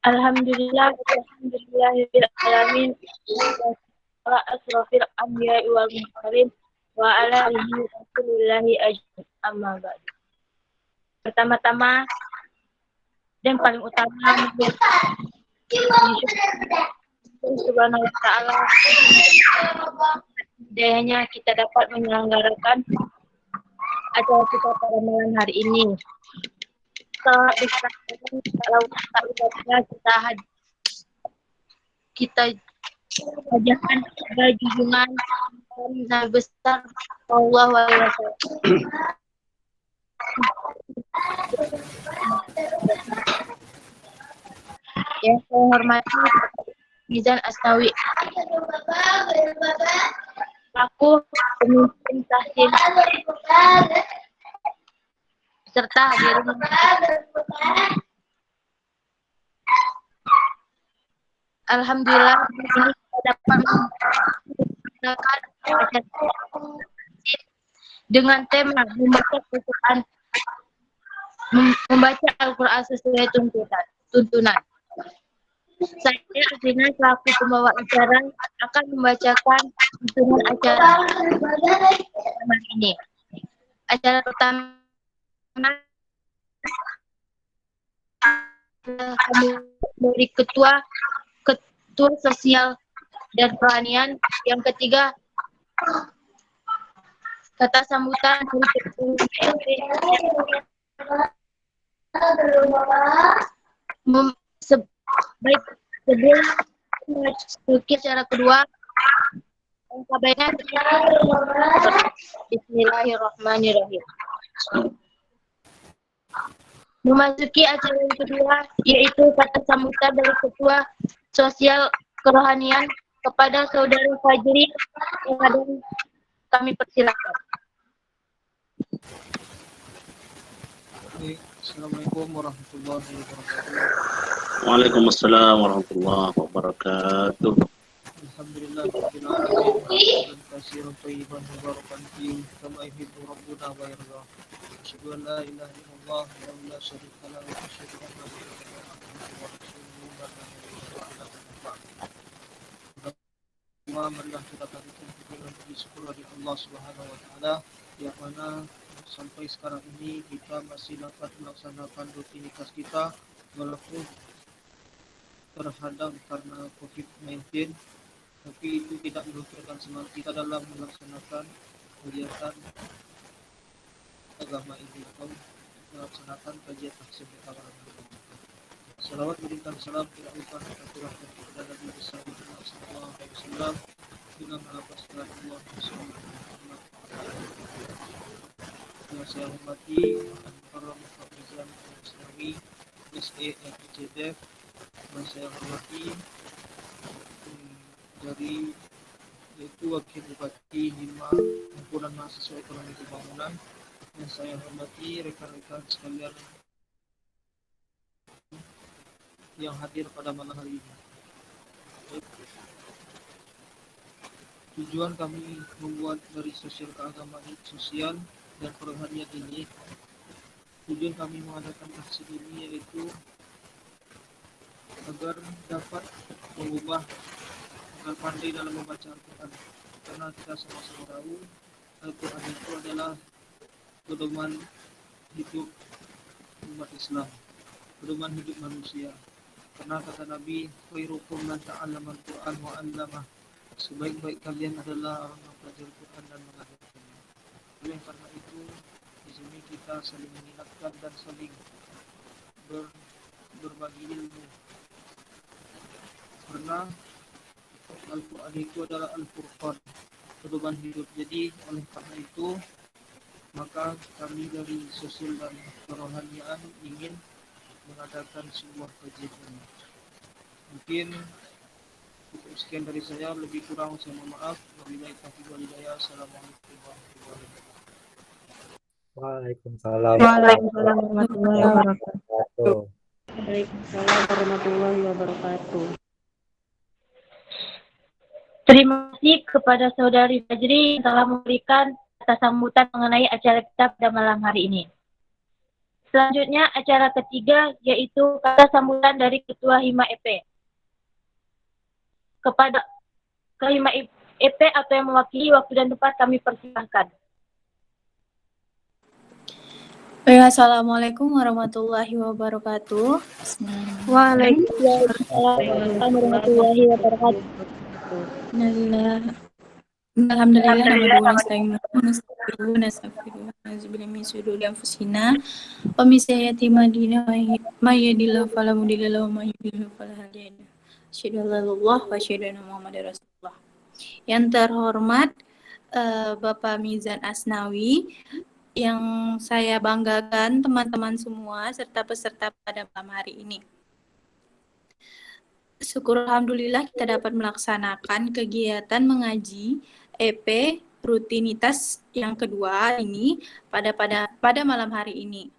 Alhamdulillahirabbil alamin. Wa asrofil anbiya'i wal mursalin wa ala alihi rasulillahi ajmain. Amma ba'du. Pertama-tama dan paling utama Subhanahu wa ta'ala, hidayahnya kita dapat menyelenggarakan acara kita pada malam hari ini. Kalau kita wajahkan pada junjungan Nabi besar Allah wa yang saya hormati Mizan Asnawi, aku pemimpin tahsin serta hadirin alhamdulillah ini kita dapat mengadakan acara dengan tema membaca Al-Quran sesuai tuntunan. Saya Azina selaku pembawa acara akan membacakan tuntunan acara ini. Acara pertama dari ketua sosial dan kerohanian. Yang ketiga, kata sambutan dari baik sebelum memasuki acara kedua, Bismillahirrahmanirrahim. Memasuki acara yang kedua, yaitu kata sambutan dari ketua sosial kerohanian kepada saudari Fajri yang ada, kami persilakan. Assalamualaikum warahmatullahi wabarakatuh. Waalaikumsalam warahmatullahi wabarakatuh. Alhamdulillah rabbil alamin. Katsiran thayyiban mubarakan fihi kama yuhibbu rabbuna wa yarda. Asyhadu an la ilaha illallah wa la syarika lahu wa asyhadu anna Muhammadan abduhu wa rasuluhu. Marilah kita katakan bersyukur kepada Allah Subhanahu wa taala yang mana sampai sekarang ini kita masih dapat melaksanakan rutinitas kita walaupun terhadap karena COVID-19, tapi itu tidak melunturkan semangat kita dalam melaksanakan kegiatan agama ini atau melaksanakan kajian tahsin kita. Salawat berikan salam tidak lupa kita curahkan kepada Nabi besar Muhammad sallallahu alaihi wasallam dengan menghapuskan Allah Subhanahu wa taala. Yang saya hormati para Mufawwidhan Islami SEFCDF, yang saya hormati dari yaitu Wakil Bupati Hima Himpunan Mahasiswa Ekonomi Pembangunan, yang saya hormati rekan-rekan sekalian yang hadir pada malam hari ini. Tujuan kami membuat dari sosial keagamaan, sosial dan kerohanian ini, tujuan kami mengadakan tahsin ini yaitu agar dapat mengubah, agar pandai dalam membaca Al-Quran, karena kita sama-sama tahu Al-Quran itu adalah pedoman hidup umat Islam, pedoman hidup manusia. Karena kata Nabi, khairukum man ta'allama al-Quran wa 'allamah, sebaik-baik kalian adalah orang yang belajar Al-Quran dan mengajarkannya. Oleh karena itu, di sini kita saling mengingatkan dan saling berbagi ilmu. Karena Al-Quran itu adalah Al-Furqan, pedoman hidup. Jadi oleh karena itu, maka kami dari sosial dan kerohanian ingin mengadakan sebuah kajian ini. Mungkin cukup sekian dari saya, lebih kurang saya mohon maaf. Wabillahi taufiq wal hidayah. Assalamualaikum warahmatullahi wabarakatuh. Waalaikumsalam. Waalaikumsalam warahmatullahi wabarakatuh. Waalaikumsalam warahmatullahi wabarakatuh. Terima kasih kepada saudari Fajri yang telah memberikan kata sambutan mengenai acara kita pada malam hari ini. Selanjutnya acara ketiga yaitu kata sambutan dari Ketua Hima EP. Kepada Hima EP atau yang mewakili waktu dan tempat kami persilahkan. Baik, Assalamualaikum warahmatullahi wabarakatuh. Waalaikumsalam warahmatullahi wabarakatuh. Alhamdulillah nahmaduhu wa nasta'inuhu wa nastaghfiruhu wa nastaghfiruh. Na'udzubillahi min syururi anfusina wa min sayyiati a'malina may yahdihillahu fala mudilla lahu wa may yudlil fala hadiya lahu. Asyhadu an la ilaha illallah wa asyhadu anna Muhammadar Rasulullah. Yang terhormat Bapak Mizan Asnawi, yang saya banggakan teman-teman semua serta peserta pada malam hari ini. Syukur alhamdulillah kita dapat melaksanakan kegiatan mengaji EP rutinitas yang kedua ini pada malam hari ini.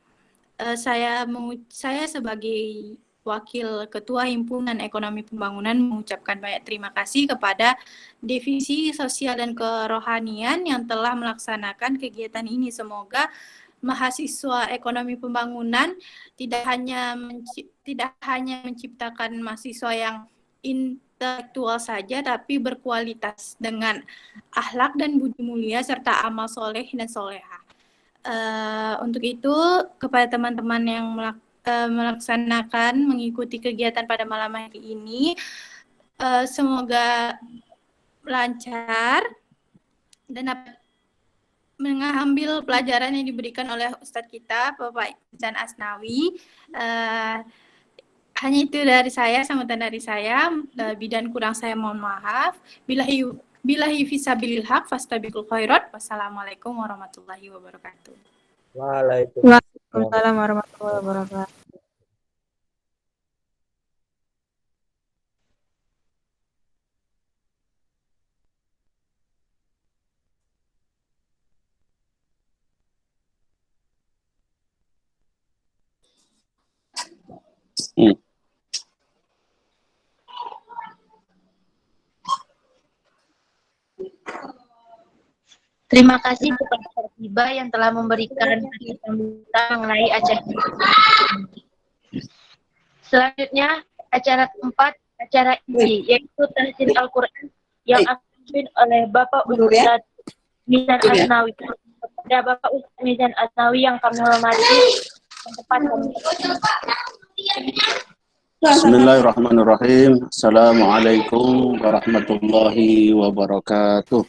Saya sebagai Wakil Ketua Himpunan Ekonomi Pembangunan mengucapkan banyak terima kasih kepada Divisi Sosial dan Kerohanian yang telah melaksanakan kegiatan ini. Semoga mahasiswa ekonomi pembangunan tidak hanya menciptakan mahasiswa yang intelektual saja, tapi berkualitas dengan akhlak dan budi mulia serta amal soleh dan soleha. Untuk itu, kepada teman-teman yang mengikuti kegiatan pada malam hari ini, semoga lancar dan dapat mengambil pelajaran yang diberikan oleh Ustadz kita, Bapak Mizan Asnawi. Hanya itu dari saya, sambutan dari saya. Lebih dan kurang saya mohon maaf. Billahi fisabilil haq fastabiqul khairat. Wassalamualaikum warahmatullahi wabarakatuh. Waalaikumsalam warahmatullahi wabarakatuh. Terima kasih kepada Pertiba yang telah memberikan sambutan mengenai acara ini. Selanjutnya acara keempat, acara inti, yaitu tahsin Al-Quran yang akan dipimpin oleh Bapak Ustadz Mizan Asnawi. Kepada Bapak Ustadz Mizan Asnawi yang kami hormati, tempat kami. Bismillahirrahmanirrahim. Assalamualaikum warahmatullahi wabarakatuh.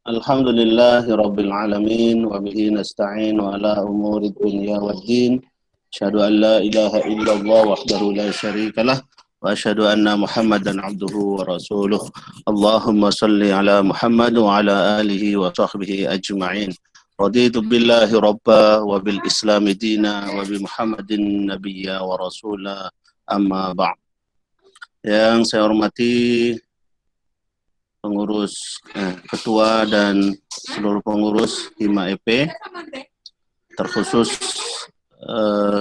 Alhamdulillahi rabbil alamin wa bihi nasta'in wa ala umuri dunya waddin. Asyhadu an la ilaha illallah wahdahu la syarikalah wa asyhadu anna Muhammadan abduhu wa rasuluh. Allahumma salli ala Muhammad wa ala alihi wa sahbihi ajma'in. Raditu billahi rabba wa bil islami dina wa bi Muhammadin nabiyya wa rasula, amma ba'd. Yang saya hormati pengurus ketua dan seluruh pengurus Hima EP, terkhusus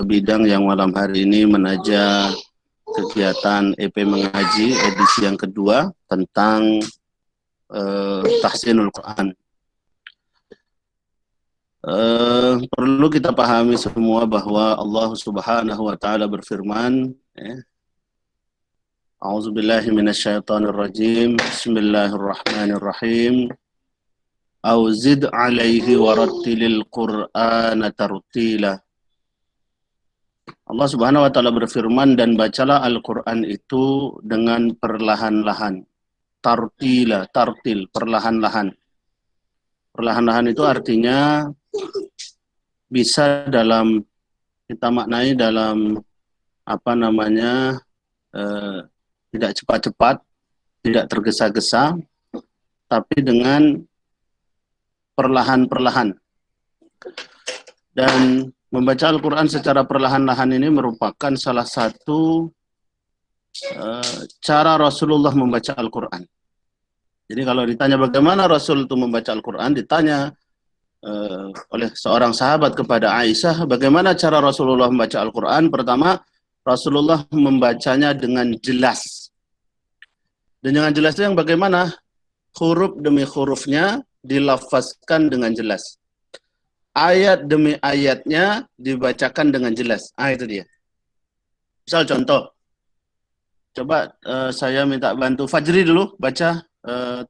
bidang yang malam hari ini menaja kegiatan EP mengaji edisi yang kedua tentang tahsinul Quran. Perlu kita pahami semua bahwa Allah Subhanahu wa taala berfirman, A'udzubillahi minasyaitonirrajim. Bismillahirrahmanirrahim. Auzid 'alaihi warattilil Qur'ana tartila. Allah Subhanahu wa taala berfirman, dan bacalah Al-Qur'an itu dengan perlahan-lahan. Tartila, tartil, perlahan-lahan. Perlahan-lahan itu artinya bisa kita maknai dalam tidak cepat-cepat, tidak tergesa-gesa, tapi dengan perlahan-perlahan. Dan membaca Al-Quran secara perlahan-lahan ini merupakan salah satu cara Rasulullah membaca Al-Quran. Jadi kalau ditanya bagaimana Rasul itu membaca Al-Quran, ditanya oleh seorang sahabat kepada Aisyah, bagaimana cara Rasulullah membaca Al-Quran? Pertama, Rasulullah membacanya dengan jelas. Dan dengan jelas itu yang bagaimana? Huruf demi hurufnya dilafazkan dengan jelas. Ayat demi ayatnya dibacakan dengan jelas. Itu dia. Misal contoh, coba saya minta bantu Fajri dulu baca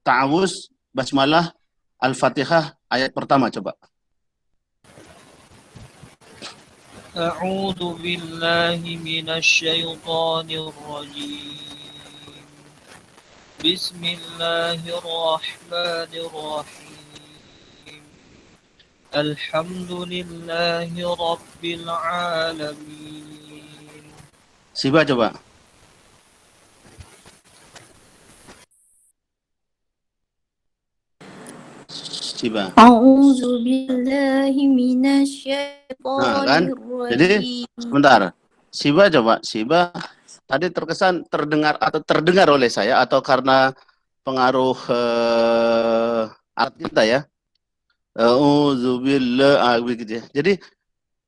ta'awuz, basmalah, Al-Fatihah ayat pertama coba. A'udzu billahi minasyaitonir rajim. Bismillahirrahmanirrahim. Alhamdulillahi rabbil alamin. Siba coba. Siba. A'udzu billahi Kan? minasyaitonir Jadi rajim. sebentar. Siba coba. Siba tadi terkesan terdengar oleh saya atau karena pengaruh alat kita ya. A'udzubillah begitu ya. Jadi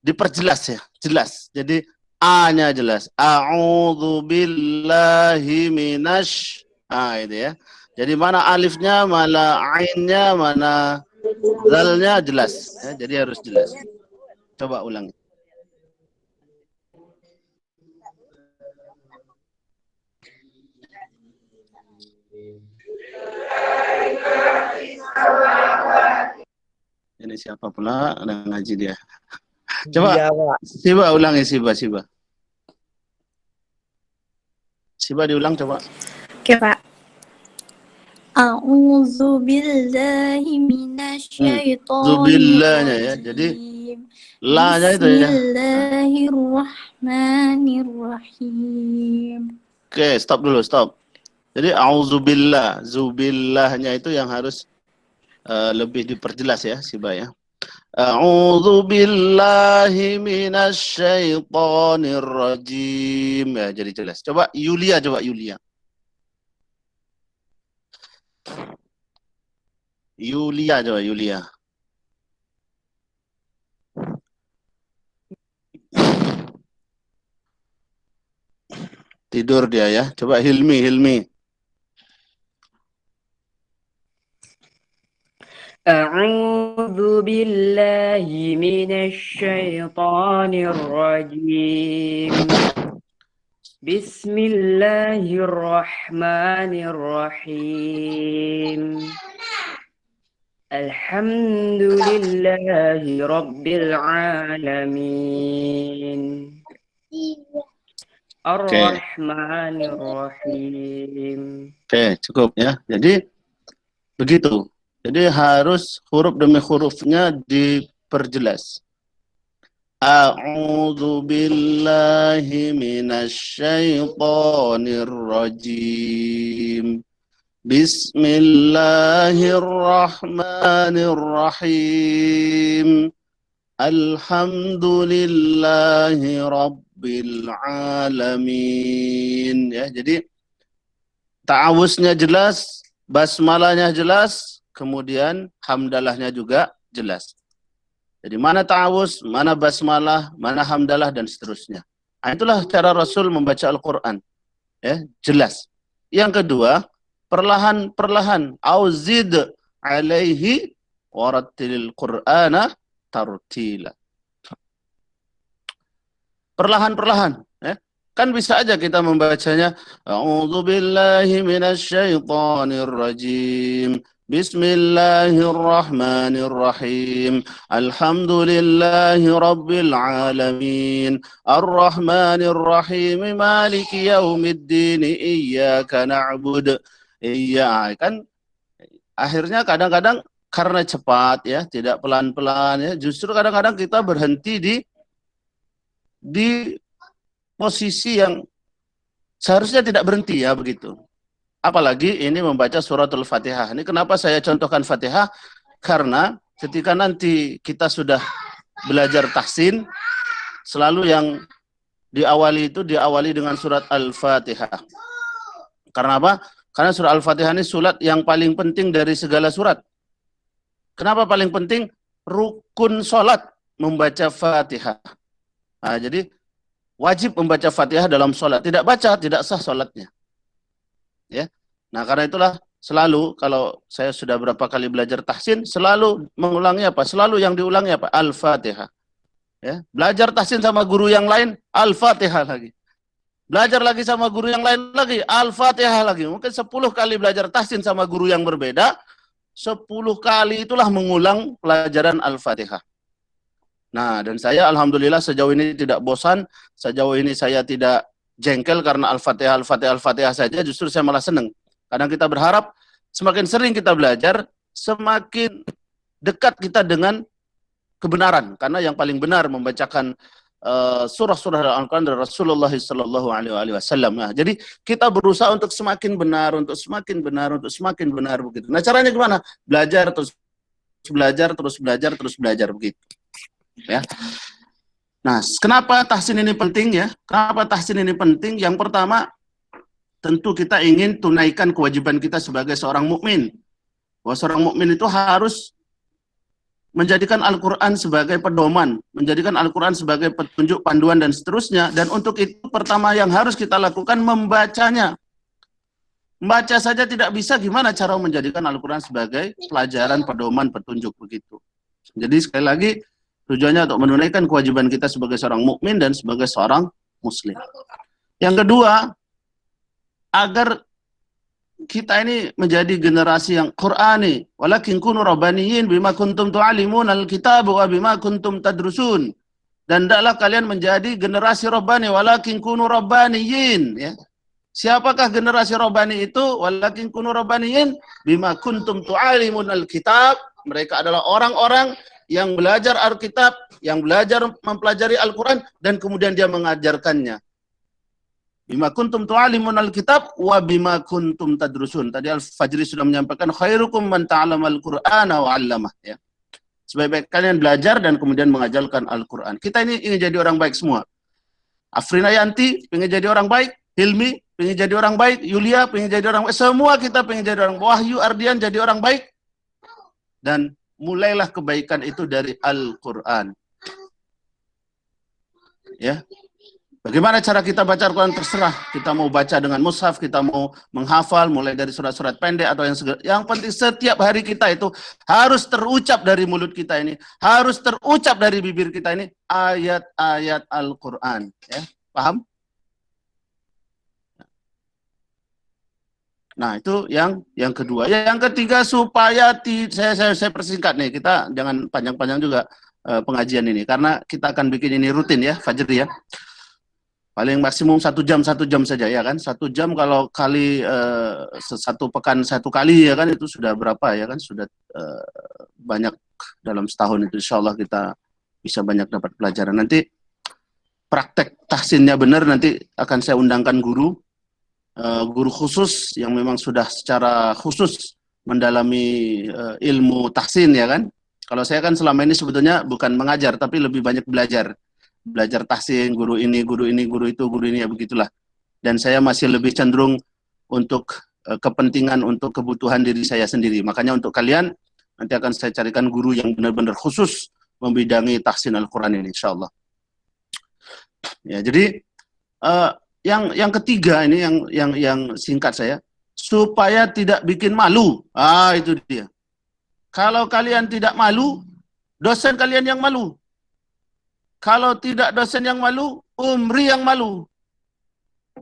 diperjelas ya, jelas. Jadi A-nya jelas. A'udzubillahi minasy. Itu ya. Jadi mana alifnya, mana ainnya, mana zalnya jelas. Ya, jadi harus jelas. Coba ulangi. Ini siapa pula yang ngaji dia? Coba Iya, Pak. Siba ulangi, Siba. Siba diulang coba. Oke, Pak. A'udzu billahi minasyaitonir Zubillahnya ya. Jadi la-nya itu ya. Bismillahirrahmanirrahim. Oke, stop dulu, stop. Jadi auzubillah, zubillahnya itu yang harus lebih diperjelas ya, Siba ya. A'udzu billahi minasyaitonir rajim. Ya, jadi jelas. Coba Yulia. Yulia coba Yulia. Tidur dia ya. Coba Hilmi. أعوذ بالله من الشيطان الرجيم بسم الله الرحمن الرحيم الحمد لله رب العالمين الرحمن الرحيم. Oke, cukup ya. Jadi begitu. Jadi harus huruf demi hurufnya diperjelas. A'udzu billahi minasyaitonir rajim. Bismillahirrahmanirrahim. Alhamdulillahi rabbil alamin. Ya, jadi ta'awuznya jelas, basmalahnya jelas, kemudian hamdalahnya juga jelas. Jadi mana ta'awuz, mana basmalah, mana hamdalah dan seterusnya. Itulah cara Rasul membaca Al-Qur'an. Ya, jelas. Yang kedua, perlahan-perlahan auzid alaihi warattilil Qur'ana tartila. Perlahan-perlahan, ya. Kan bisa aja kita membacanya a'udzubillahi minasyaitonir rajim. Bismillahirrahmanirrahim. Alhamdulillahi rabbil alamin. Arrahmanirrahim. Maliki yaumiddin. Iyyaka na'bud. Iya, kan akhirnya kadang-kadang karena cepat ya, tidak pelan-pelan ya. Justru kadang-kadang kita berhenti di posisi yang seharusnya tidak berhenti ya begitu. Apalagi ini membaca suratul Fatihah. Ini kenapa saya contohkan Fatihah? Karena ketika nanti kita sudah belajar tahsin, selalu yang diawali dengan surat Al-Fatihah. Karena apa? Karena surat Al-Fatihah ini surat yang paling penting dari segala surat. Kenapa paling penting? Rukun sholat membaca Fatihah. Nah, jadi wajib membaca Fatihah dalam sholat. Tidak baca, tidak sah sholatnya. Ya. Nah, karena itulah selalu kalau saya sudah berapa kali belajar tahsin, selalu mengulangi apa? Selalu yang diulangi apa? Al-Fatihah. Ya, belajar tahsin sama guru yang lain, Al-Fatihah lagi. Belajar lagi sama guru yang lain lagi, Al-Fatihah lagi. Mungkin 10 kali belajar tahsin sama guru yang berbeda, 10 kali itulah mengulang pelajaran Al-Fatihah. Nah, dan saya alhamdulillah sejauh ini tidak bosan, sejauh ini saya tidak jengkel karena Al-Fatihah, Al-Fatihah, Al-Fatihah saja, justru saya malah senang. Kadang kita berharap semakin sering kita belajar, semakin dekat kita dengan kebenaran. Karena yang paling benar membacakan surah-surah Al-Quran dari Rasulullah Sallallahu Alaihi Wasallam. Nah, jadi kita berusaha untuk semakin benar, untuk semakin benar, untuk semakin benar begitu. Nah, caranya gimana? Belajar terus belajar, terus belajar, terus belajar begitu. Ya. Nah, kenapa tahsin ini penting ya? Kenapa tahsin ini penting? Yang pertama, tentu kita ingin tunaikan kewajiban kita sebagai seorang mukmin. Bahwa seorang mukmin itu harus menjadikan Al-Quran sebagai pedoman, menjadikan Al-Quran sebagai petunjuk, panduan, dan seterusnya. Dan untuk itu pertama yang harus kita lakukan membacanya. Membaca saja tidak bisa, gimana cara menjadikan Al-Quran sebagai pelajaran, pedoman, petunjuk begitu. Jadi sekali lagi, tujuannya untuk menunaikan kewajiban kita sebagai seorang mukmin dan sebagai seorang muslim. Yang kedua, agar kita ini menjadi generasi yang Qur'ani. Walakin kunu rabbaniyin bima kuntum tu'alimun al-kitab wa bima kuntum tadrusun. Dan hendaklah kalian menjadi generasi rabbani. Walakin kunu rabbaniyin. Ya. Siapakah generasi rabbani itu? Walakin kunu rabbaniyin bima kuntum tu'alimun al-kitab. Mereka adalah orang-orang yang belajar Alkitab, yang belajar mempelajari Al-Quran, dan kemudian dia mengajarkannya. Bima kuntum tu'alimun al-kitab wa bima kuntum tadrusun. Tadi Al-Fajri sudah menyampaikan khairukum man ta'alamal Qur'ana wa 'allamah, ya. Sebaik-baik kalian belajar dan kemudian mengajarkan Al-Quran. Kita ini ingin jadi orang baik semua. Afrina Yanti ingin jadi orang baik, Hilmi ingin jadi orang baik, Yulia ingin jadi orang baik, semua kita ingin jadi orang baik. Wahyu Ardian jadi orang baik. Dan mulailah kebaikan itu dari Al-Quran. Ya. Bagaimana cara kita baca Al-Quran terserah. Kita mau baca dengan mushaf, kita mau menghafal mulai dari surat-surat pendek atau yang segala. Yang penting setiap hari kita itu harus terucap dari mulut kita ini, harus terucap dari bibir kita ini ayat-ayat Al-Quran. Ya, paham? Nah, itu yang kedua. Yang ketiga, supaya saya persingkat nih, kita jangan panjang-panjang juga pengajian ini, karena kita akan bikin ini rutin ya, Fajri ya. Paling maksimum 1 jam saja ya kan. 1 jam kalau kali 1 pekan 1 kali ya kan, itu sudah berapa ya kan, sudah banyak dalam setahun itu. Insya Allah kita bisa banyak dapat pelajaran. Nanti praktek tahsinnya benar, nanti akan saya undangkan guru khusus yang memang sudah secara khusus mendalami ilmu tahsin ya kan. Kalau saya kan selama ini sebetulnya bukan mengajar tapi lebih banyak belajar tahsin, guru ini, guru itu, guru ini, ya begitulah. Dan saya masih lebih cenderung untuk kepentingan, untuk kebutuhan diri saya sendiri. Makanya untuk kalian nanti akan saya carikan guru yang benar-benar khusus membidangi tahsin Al-Quran ini, insyaallah. Ya, jadi yang ketiga ini yang singkat saya, supaya tidak bikin malu. Itu dia. Kalau kalian tidak malu, dosen kalian yang malu. Kalau tidak dosen yang malu, Umri yang malu.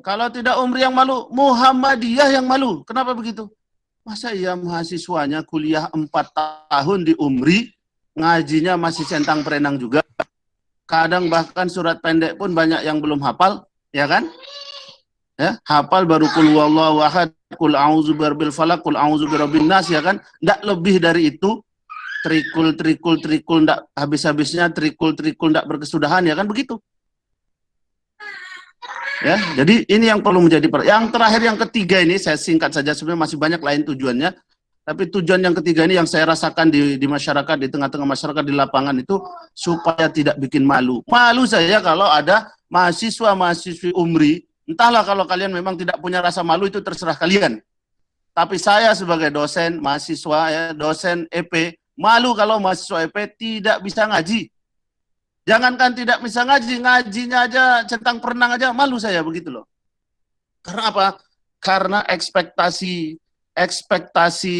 Kalau tidak Umri yang malu, Muhammadiyah yang malu. Kenapa begitu? Masa iya mahasiswanya kuliah 4 tahun di Umri, ngajinya masih centang perenang juga. Kadang bahkan surat pendek pun banyak yang belum hafal, ya kan? Ya, hafal baru qul huwallahu ahad, qul a'udzu birabbil falaq, qul a'udzu birabbin nas, ya kan? Enggak lebih dari itu. Trikul, enggak habis-habisnya, trikul, enggak berkesudahan, ya kan begitu. Ya, jadi ini yang perlu menjadi yang terakhir, yang ketiga ini saya singkat saja, sebenarnya masih banyak lain tujuannya. Tapi tujuan yang ketiga ini yang saya rasakan di masyarakat, di tengah-tengah masyarakat, di lapangan itu, supaya tidak bikin malu. Malu saya kalau ada mahasiswa-mahasiswi Umri, entahlah, kalau kalian memang tidak punya rasa malu itu terserah kalian. Tapi saya sebagai dosen, mahasiswa, ya, dosen EP, malu kalau mahasiswa EP tidak bisa ngaji. Jangankan tidak bisa ngaji, ngajinya aja centang perenang aja malu saya begitu loh. Karena apa? Karena ekspektasi ekspektasi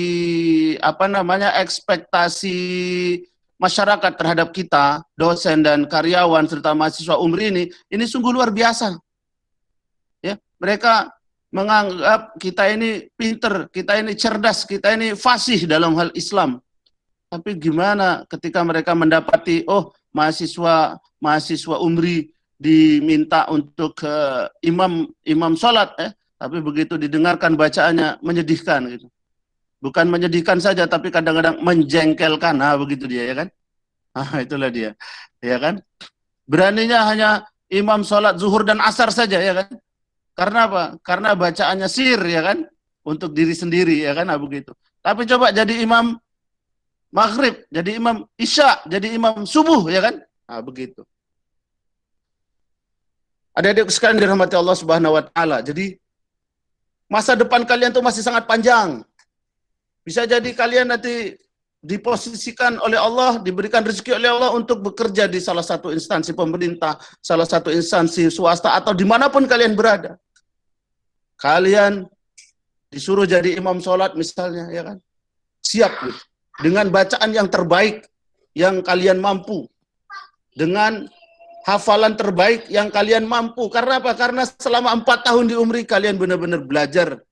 ekspektasi masyarakat terhadap kita, dosen dan karyawan serta mahasiswa UMRI ini sungguh luar biasa. Ya, mereka menganggap kita ini pinter, kita ini cerdas, kita ini fasih dalam hal Islam. Tapi gimana ketika mereka mendapati, oh mahasiswa UMRI diminta untuk imam sholat, tapi begitu didengarkan bacaannya menyedihkan gitu. Bukan menyedihkan saja, tapi kadang-kadang menjengkelkan, begitu dia ya kan? Itulah dia, ya kan? Beraninya hanya imam sholat zuhur dan asar saja ya kan? Karena apa? Karena bacaannya sir ya kan? Untuk diri sendiri ya kan? Begitu. Tapi coba jadi imam maghrib, jadi imam isya, jadi imam subuh ya kan? Begitu. Adik-adik sekalian dirahmati Allah Subhanahu wa taala. Jadi masa depan kalian tuh masih sangat panjang. Bisa jadi kalian nanti diposisikan oleh Allah, diberikan rezeki oleh Allah untuk bekerja di salah satu instansi pemerintah, salah satu instansi swasta, atau dimanapun kalian berada. Kalian disuruh jadi imam sholat misalnya, ya kan? Siap gitu. Dengan bacaan yang terbaik yang kalian mampu, dengan hafalan terbaik yang kalian mampu. Karena apa? Karena selama 4 tahun di UMRI kalian benar-benar belajar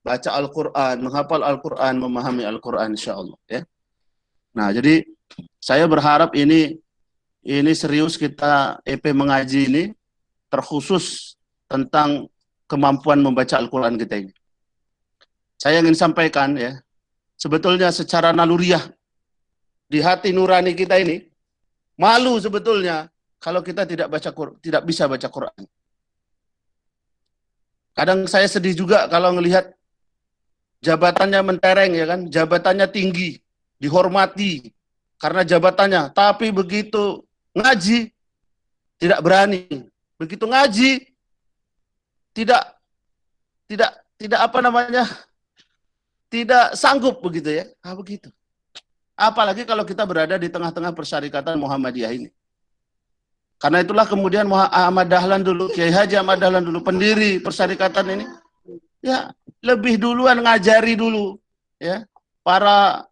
baca Al-Quran, menghafal Al-Quran, memahami Al-Quran insyaAllah ya. Nah jadi saya berharap ini serius kita EP mengaji ini terkhusus tentang kemampuan membaca Al-Quran kita ini. Saya ingin sampaikan ya, sebetulnya secara naluriah di hati nurani kita ini malu sebetulnya kalau kita tidak bisa baca Quran. Kadang saya sedih juga kalau melihat jabatannya mentereng ya kan, jabatannya tinggi, dihormati karena jabatannya, tapi begitu ngaji tidak berani, begitu ngaji tidak tidak sanggup begitu ya, begitu. Apalagi kalau kita berada di tengah-tengah persyarikatan Muhammadiyah ini. Karena itulah kemudian Ahmad Dahlan dulu, Kiai Haji Ahmad Dahlan dulu, pendiri persyarikatan ini, ya lebih duluan ngajari dulu ya para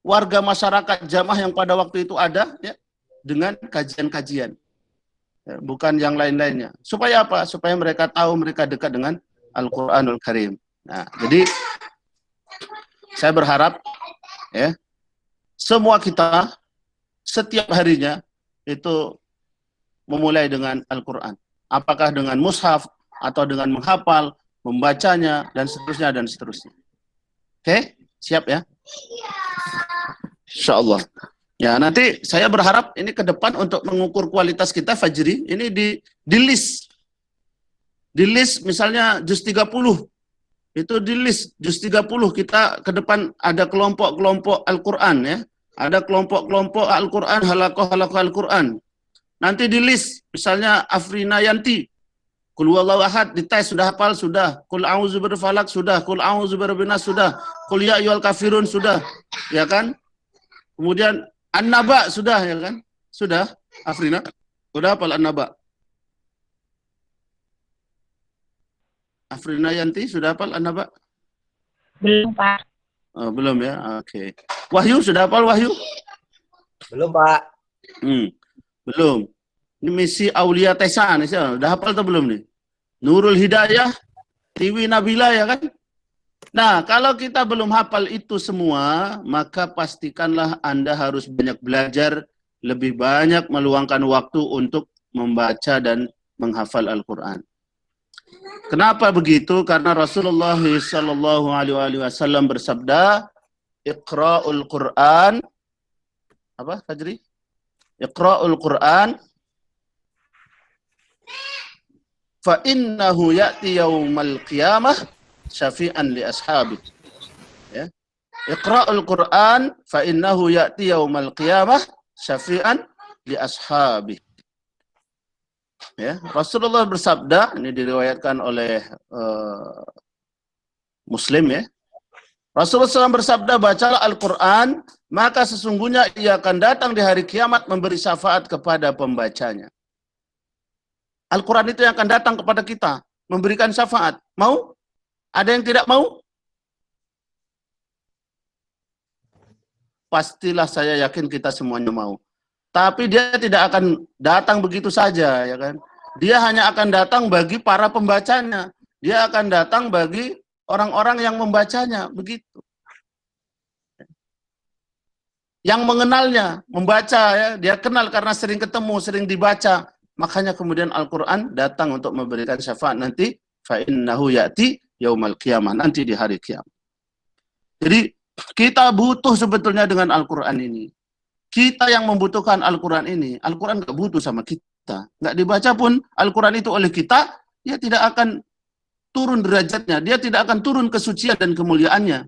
warga masyarakat jamaah yang pada waktu itu ada ya dengan kajian-kajian ya, bukan yang lain-lainnya. Supaya apa? Supaya mereka tahu, mereka dekat dengan Al-Qur'anul Karim. Nah, jadi saya berharap ya semua kita setiap harinya itu memulai dengan Al-Qur'an. Apakah dengan mushaf atau dengan menghafal, membacanya, dan seterusnya, dan seterusnya. Oke, siap ya? Insyaallah. Ya, nanti saya berharap ini ke depan untuk mengukur kualitas kita Fajri, ini di list. Di list misalnya juz 30. Itu di list juz 30 kita ke depan ada kelompok-kelompok Al-Qur'an ya. Ada kelompok-kelompok Al-Qur'an, halakoh Al-Qur'an. Nanti di list misalnya Afrina Yanti, Qul huwallahu ahad, dites sudah hafal sudah, Qul a'udzu birabbil falaq sudah, Qul a'udzu birabbin nas sudah, Qul ya ayyuhal kafirun sudah, ya kan? Kemudian An-Naba sudah, ya kan? Sudah, Afrina, sudah hafal An-Naba. Afrina Yanti sudah hafal An-Naba? Belum, Pak. Oh, belum ya, oke. Wahyu sudah hafal Wahyu? Belum, Pak. Belum. Ini misi Aulia Tesa nih, udah hafal atau belum nih? Nurul Hidayah, Tiwi Nabila ya kan? Nah, kalau kita belum hafal itu semua, maka pastikanlah Anda harus banyak belajar, lebih banyak meluangkan waktu untuk membaca dan menghafal Al-Quran. Kenapa begitu? Karena Rasulullah SAW bersabda, Iqra'ul Quran, apa Fajri? Iqra'ul Quran, fa innahu ya'ti yaumal qiyamah syafi'an li ashabi. Ya. Iqra'ul Quran fa innahu ya'ti yaumal qiyamah syafi'an li ashabi. Ya, Rasulullah bersabda, ini diriwayatkan oleh Muslim ya. Rasulullah SAW bersabda, bacalah Al-Quran, maka sesungguhnya ia akan datang di hari kiamat memberi syafaat kepada pembacanya. Al-Quran itu yang akan datang kepada kita, memberikan syafaat. Mau? Ada yang tidak mau? pastilah saya yakin kita semuanya mau. Tapi dia tidak akan datang begitu saja, ya kan? Dia hanya akan datang bagi para pembacanya. Dia akan datang bagi orang-orang yang membacanya, begitu. Yang mengenalnya, membaca, ya, dia kenal karena sering ketemu, sering dibaca. Makanya kemudian Al-Quran datang untuk memberikan syafaat nanti. Fa'innahu ya'ti yaumal qiyamah, nanti di hari kiamat. Jadi kita butuh sebetulnya dengan Al-Quran ini. Kita yang membutuhkan Al-Quran ini. Al-Quran nggak butuh sama kita. Nggak dibaca pun Al-Quran itu oleh kita, dia tidak akan turun derajatnya. Dia tidak akan turun kesucian dan kemuliaannya.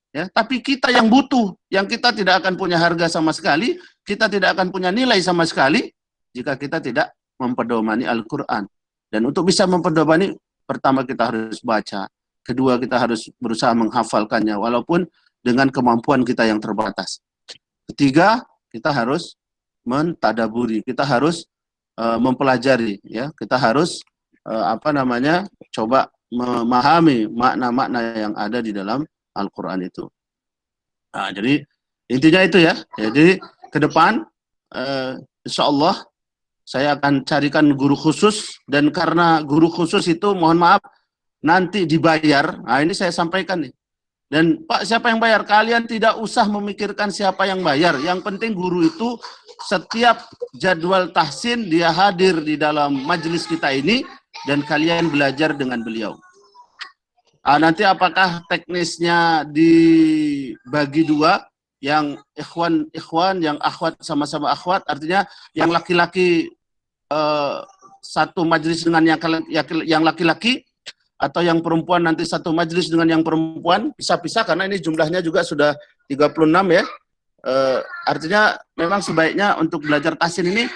Ya, tapi kita yang butuh, yang kita tidak akan punya harga sama sekali, kita tidak akan punya nilai sama sekali jika kita tidak mempedomani Al-Quran. Dan untuk bisa mempedomani, pertama kita harus baca, kedua kita harus berusaha menghafalkannya, walaupun dengan kemampuan kita yang terbatas. Ketiga, kita harus mentadaburi, kita harus mempelajari, ya, kita harus coba memahami makna-makna yang ada di dalam Al-Quran itu. Nah, jadi intinya itu ya. Jadi ke depan insya Allah saya akan carikan guru khusus, dan karena guru khusus itu mohon maaf nanti dibayar. Nah, ini saya sampaikan nih. Dan Pak, siapa yang bayar? Kalian tidak usah memikirkan siapa yang bayar. Yang penting guru itu setiap jadwal tahsin dia hadir di dalam majelis kita ini dan kalian belajar dengan beliau. Nanti apakah teknisnya dibagi dua, yang ikhwan, yang akhwat, sama-sama akhwat, artinya yang laki-laki satu majelis dengan yang laki-laki, atau yang perempuan nanti satu majelis dengan yang perempuan, bisa-bisa karena ini jumlahnya juga sudah 36 ya. Artinya memang sebaiknya untuk belajar tahsin ini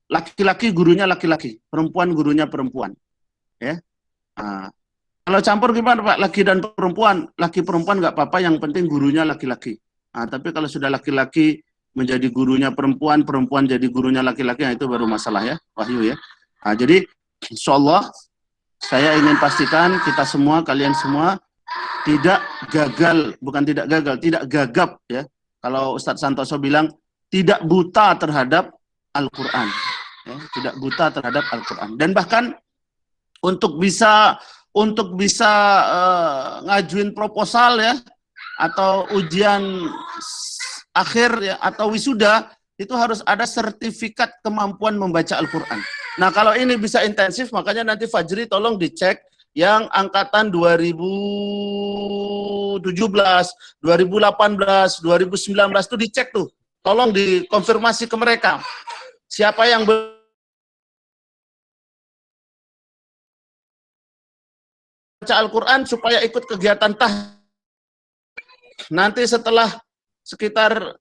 laki-laki gurunya laki-laki, perempuan gurunya perempuan. Ya. Kalau campur gimana Pak? Laki dan perempuan, laki perempuan nggak apa-apa, yang penting gurunya laki-laki. Tapi kalau sudah laki-laki menjadi gurunya perempuan, perempuan jadi gurunya laki-laki, nah itu baru masalah ya, Wahyu ya. Jadi insyaallah saya ingin pastikan kita semua, kalian semua tidak gagal, bukan tidak gagal, tidak gagap ya. Kalau Ustadz Santoso bilang tidak buta terhadap Al-Quran, ya, tidak buta terhadap Al-Quran. Dan bahkan untuk bisa ngajuin proposal ya, atau ujian akhir ya, atau wisuda, itu harus ada sertifikat kemampuan membaca Al-Quran. Nah kalau ini bisa intensif, makanya nanti Fajri tolong dicek yang angkatan 2017, 2018, 2019 itu dicek tuh. Tolong dikonfirmasi ke mereka. Siapa yang baca Al-Quran supaya ikut kegiatan nanti setelah sekitar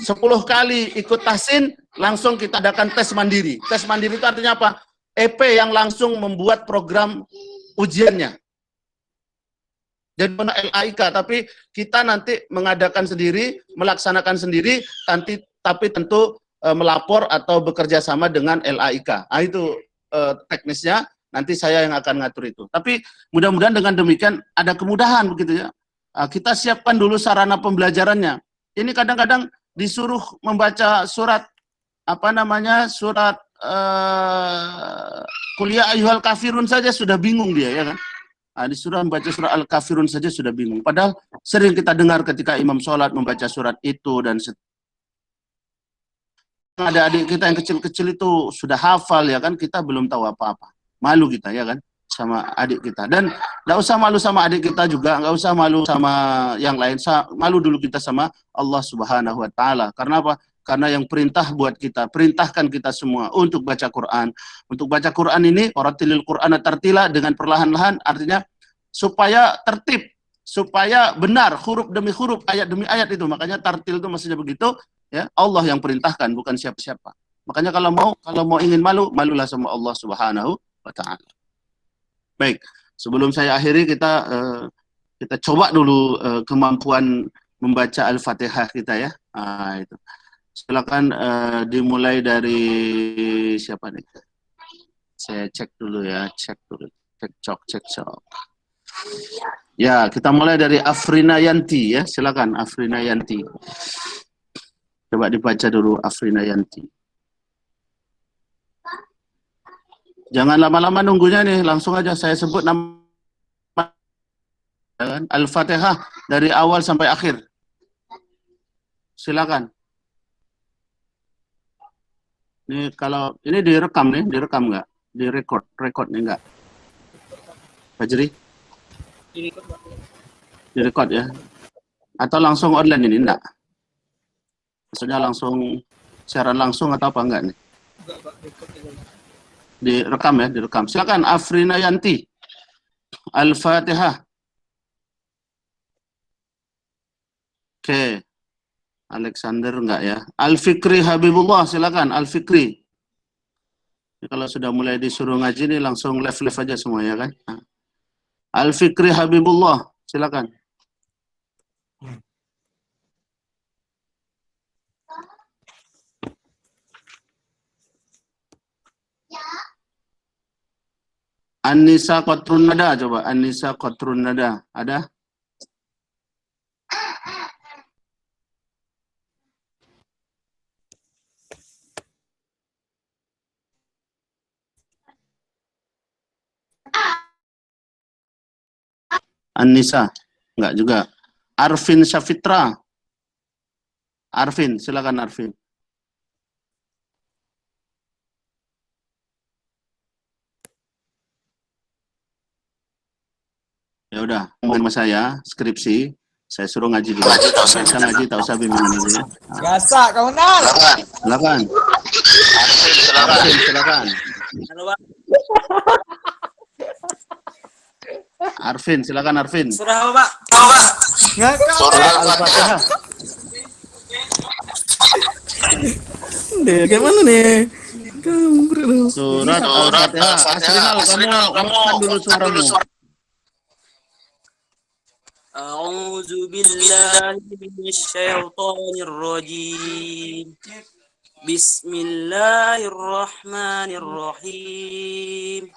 10 kali ikut tahsin, langsung kita adakan tes mandiri. Tes mandiri itu artinya apa? EP yang langsung membuat program ujiannya. Jadi mana LAIK, tapi kita nanti mengadakan sendiri, melaksanakan sendiri, tapi tentu melapor atau bekerja sama dengan LAIK. Itu teknisnya. Nanti saya yang akan ngatur itu. Tapi mudah-mudahan dengan demikian ada kemudahan begitu ya. Kita siapkan dulu sarana pembelajarannya. Ini kadang-kadang disuruh membaca surat surat kuliah ayyuhal kafirun saja sudah bingung dia ya kan. Disuruh membaca surat Al-Kafirun saja sudah bingung. Padahal sering kita dengar ketika imam sholat membaca surat itu, dan ada adik kita yang kecil-kecil itu sudah hafal ya kan, kita belum tahu apa-apa. Malu kita ya kan sama adik kita. Dan nggak usah malu sama adik kita juga, nggak usah malu sama yang lain. Malu dulu kita sama Allah Subhanahu wa Ta'ala. Karena apa? Karena yang perintah buat kita, perintahkan kita semua untuk baca Quran. Untuk baca Quran ini, waratilil Qur'ana tartila, dengan perlahan-lahan, artinya supaya tertib, supaya benar huruf demi huruf, ayat demi ayat itu. Makanya tartil itu maksudnya begitu. Ya, Allah yang perintahkan, bukan siapa-siapa. Makanya kalau mau ingin malu, malulah sama Allah Subhanahu wa Ta'ala. Baik, sebelum saya akhiri, kita coba dulu kemampuan membaca Al-Fatihah kita ya. Itu. Silakan dimulai dari siapa nih? Saya cek dulu ya, cek dulu. Cek cok. Ya, kita mulai dari Afrina Yanti ya. Silakan Afrina Yanti. Coba dibaca dulu Afrina Yanti. Jangan lama-lama nunggunya nih, langsung aja saya sebut nama. Al-Fatihah dari awal sampai akhir. Silakan. Ini kalau ini direkam nih, direkam nggak? Direkod nih nggak? Fajri? Direkod ya? Atau langsung online ini enggak? Maksudnya langsung siaran langsung atau apa enggak nih? Direkam ya, direkam. Silakan Afrina Yanti. Al-Fatihah. Oke. Alexander enggak ya? Al-Fikri Habibullah, silakan Al-Fikri. Kalau sudah mulai disuruh ngaji nih langsung live aja semua ya kan? Al-Fikri Habibullah, silakan. An-Nisa Qatrun Nada, coba An-Nisa Qatrun Nada, ada? An-Nisa, enggak juga. Arvin Syafitra. Arvin, silakan Arvin. Ya udah, sama saya skripsi, saya suruh ngaji dulu. Saya ngaji, tak usah bimbingan dulu ya. Biasa, kawanan. Silakan. Arvin, silakan. Arvin, silakan Arvin. Surah apa, Pak? Surah Al-Fatihah. Deh, gimana nih? Surat Al-Fatihah. Asrinal, kamu ngomongkan dulu suaramu. A'udzu billahi minasyaitonir rajim. Bismillahirrahmanirrahim.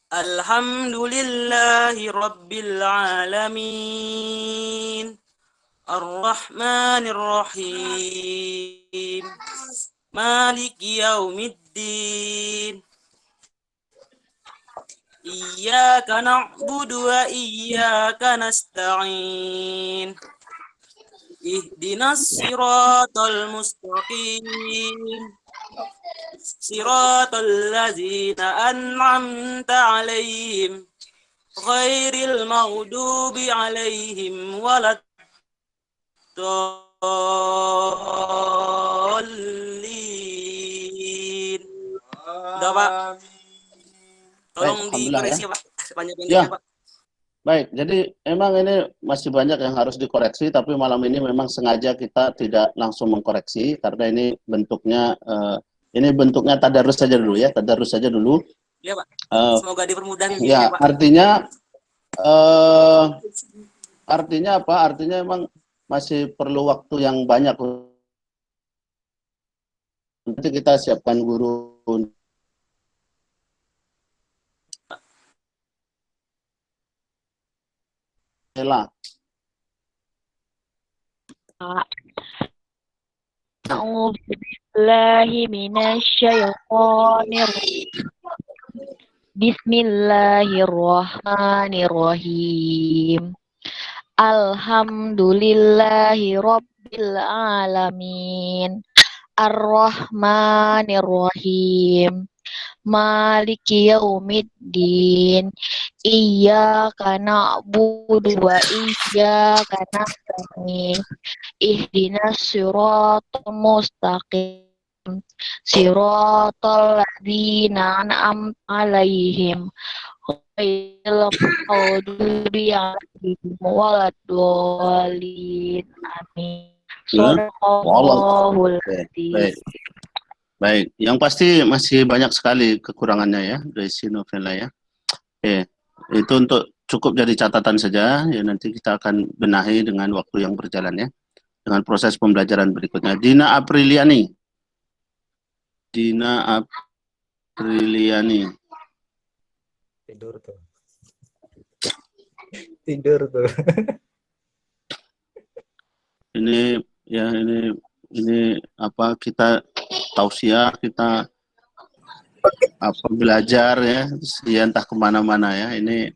Alhamdulillahi rabbil alamin. Ar-Rahmanir Rahim. Maliki yaumiddin. Iyyaka na'budu wa iyyaka nasta'in. Ihdinas siratal mustaqim. Siratal ladzina an'amta 'alaihim ghairil maghdubi 'alaihim waladdallin. Udah, Pak. Tolong dikoreksi ya, Pak. Sepanjang-panjangnya, Pak. Baik, jadi emang ini masih banyak yang harus dikoreksi, tapi malam ini memang sengaja kita tidak langsung mengkoreksi karena ini bentuknya tadarus saja dulu ya, tadarus saja dulu. Iya, Pak. Semoga dipermudah ya, Pak. artinya apa? Artinya emang masih perlu waktu yang banyak. Nanti kita siapkan guru. Ela. A'udzu billahi minasyaitonir rajim. Bismillahirrahmanirrahim. Alhamdulillahi rabbil alamin. Ar-Rahmanir-Rahim. Maliki yaumiddin. Iyyaka na'budu wa iyyaka nasta'in. Ihdinas siratal mustaqim. Siratal ladzina an'amta 'alaihim ghairil maghdubi 'alaihim waladdallin. Amin. Shadaqallahul adzim. Baik, yang pasti masih banyak sekali kekurangannya ya dari si novela ya. Oke, itu untuk cukup jadi catatan saja ya, nanti kita akan benahi dengan waktu yang berjalan ya, dengan proses pembelajaran berikutnya. Dina Apriliani. Dina Triliani. Tidur tuh. Tidur tuh. Ini ya ini apa kita tausiah, kita apa belajar ya, ya entah kemana-mana ya. Ini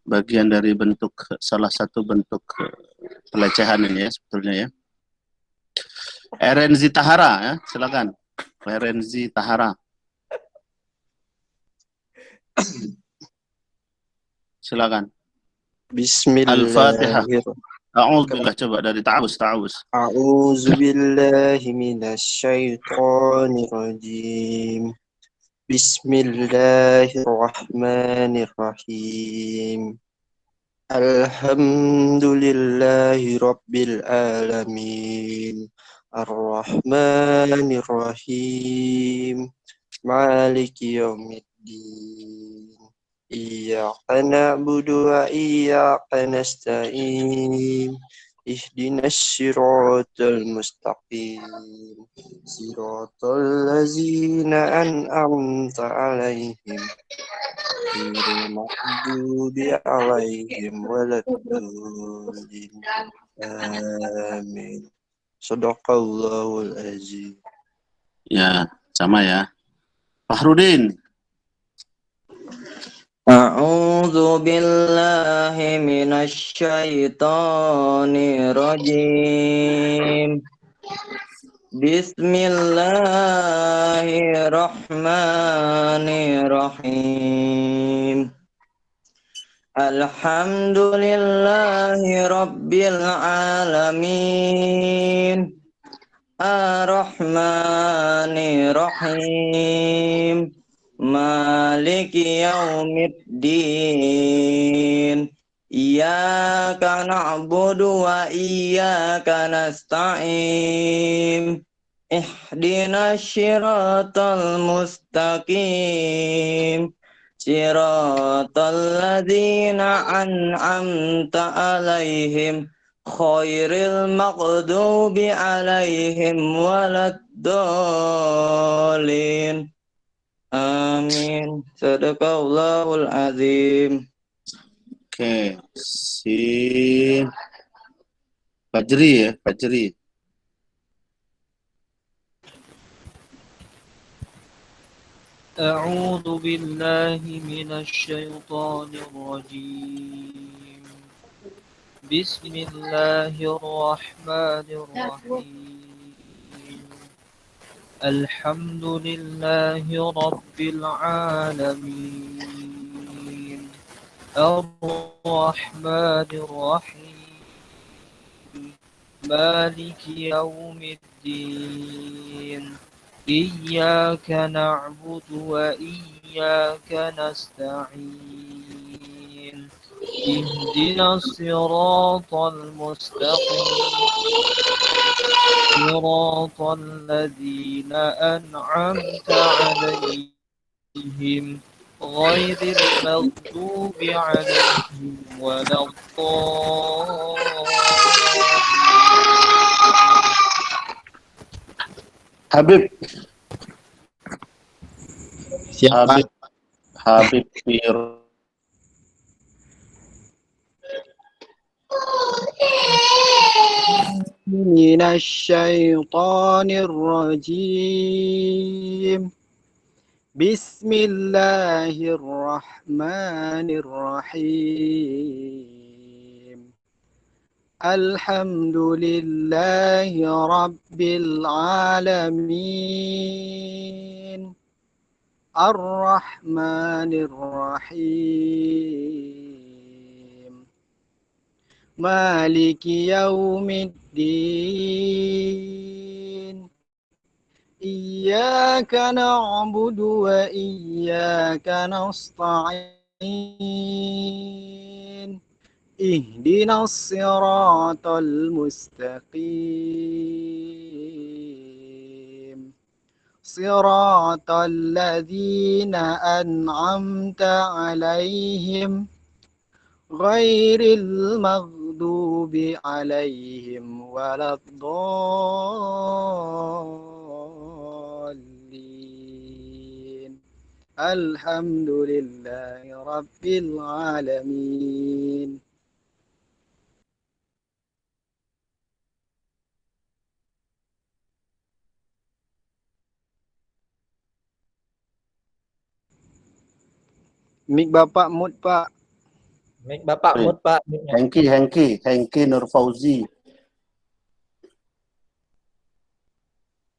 bagian dari bentuk, salah satu bentuk pelecehan ini ya sebetulnya ya. Erenzi Tahara ya, silakan. Erenzi Tahara. Silakan. Al-Fatihah. A'udzubillah, coba dari ta'awuz. A'udzu billahi minasyaitonir rajim. Bismillahirrahmanirrahim. Alhamdulillahi rabbil alamin. Ar-Rahmanir-Rahim. Maliki yaumiddin. Iyyaka na'budu wa iyyaka nasta'in. Ihdinas siratal mustaqim. Siratal ladzina an'amta 'alaihim. Ghairil maghdubi 'alaihim waladdallin. Amin. Shadaqallahul azim. Ya, sama ya. Fahrudin. A'udzu billahi minasy syaithanir rajim. Bismillahirrahmanirrahim. Alhamdulillahi rabbil alamin. Ar-Rahmanir-Rahim. Maliki yaumiddin. Iyyaka na'budu wa iyyaka nasta'in. Ihdinas siratal mustaqim. Siratal ladzina an'amta 'alaihim. Khairil maghdubi 'alaihim waladdallin. Amin. Sadaqallahul azim. Oke, si Fajri ya, Fajri. أعوذ بالله من الشيطان الرجيم. بسم الله الرحمن الرحيم. الحمد لله رب العالمين. الرحمن الرحيم. مالك يوم الدين. إياك نعبد وإياك نستعين. اهدنا الصراط المستقيم. صراط الذين أنعمت عليهم غير المغضوب عليهم ولا الضالين. Habib. Siapa? Habib Fir. Minasyaitonir rajim. Bismillahirrahmanirrahim. Alhamdulillahi rabbil alamin. Ar-Rahmanir-Rahim. Maliki yaumiddin. Iyyaka na'budu wa iyyaka nasta'in. Ihdinas siratal mustaqim. Siratal ladzina an'amta 'alaihim. Ghairil maghdubi 'alaihim waladdallin. الحمد لله رب العالمين. Mik Bapak mut Pak. Mic Bapak Baik. mut Pak. Mic-nya. Hengki Nur Fauzi.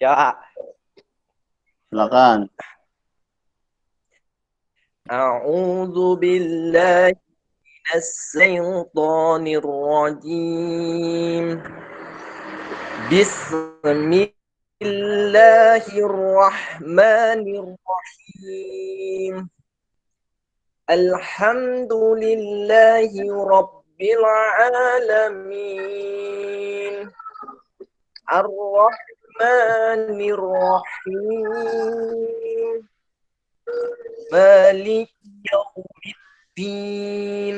Ya. Silakan. أعوذ بالله من الشيطان الرجيم بسم الله الرحمن الرحيم الحمد لله رب العالمين الرحمن الرحيم مالك يوم الدين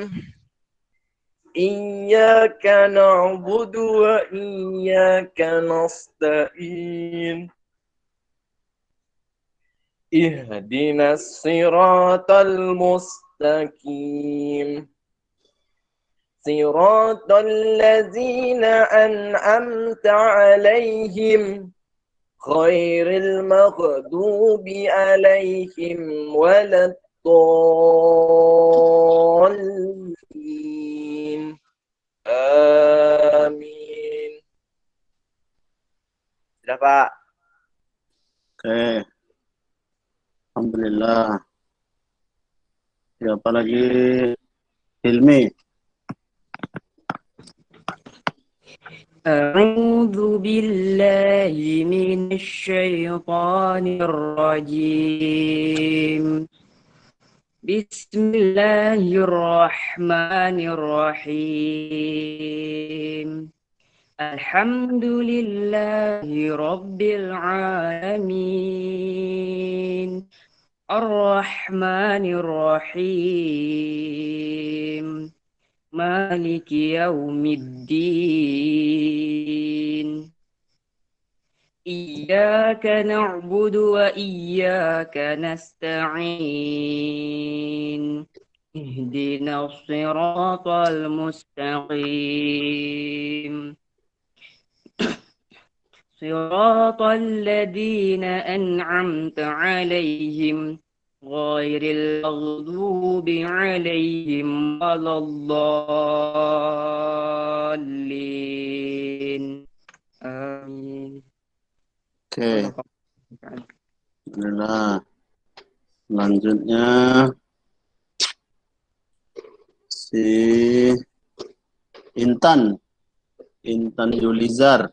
إياك نعبد وإياك نستعين اهدنا الصراط المستقيم صراط الذين أنعمت عليهم غير المغضوب عليهم ولا الضالين آمين. Sudah Pak. Oke. Alhamdulillah. Siapa lagi? Hilmi. أعوذ بالله من الشيطان الرجيم بسم الله الرحمن الرحيم الحمد لله رب العالمين الرحمن الرحيم مالك يوم الدين إياك نعبد وإياك نستعين اهدنا الصراط المستقيم صراط الذين أنعمت عليهم غير المغضوب عليهم ولا الضالين آمين. Oke. Alhamdulillah. Selanjutnya si Intan Yulizar.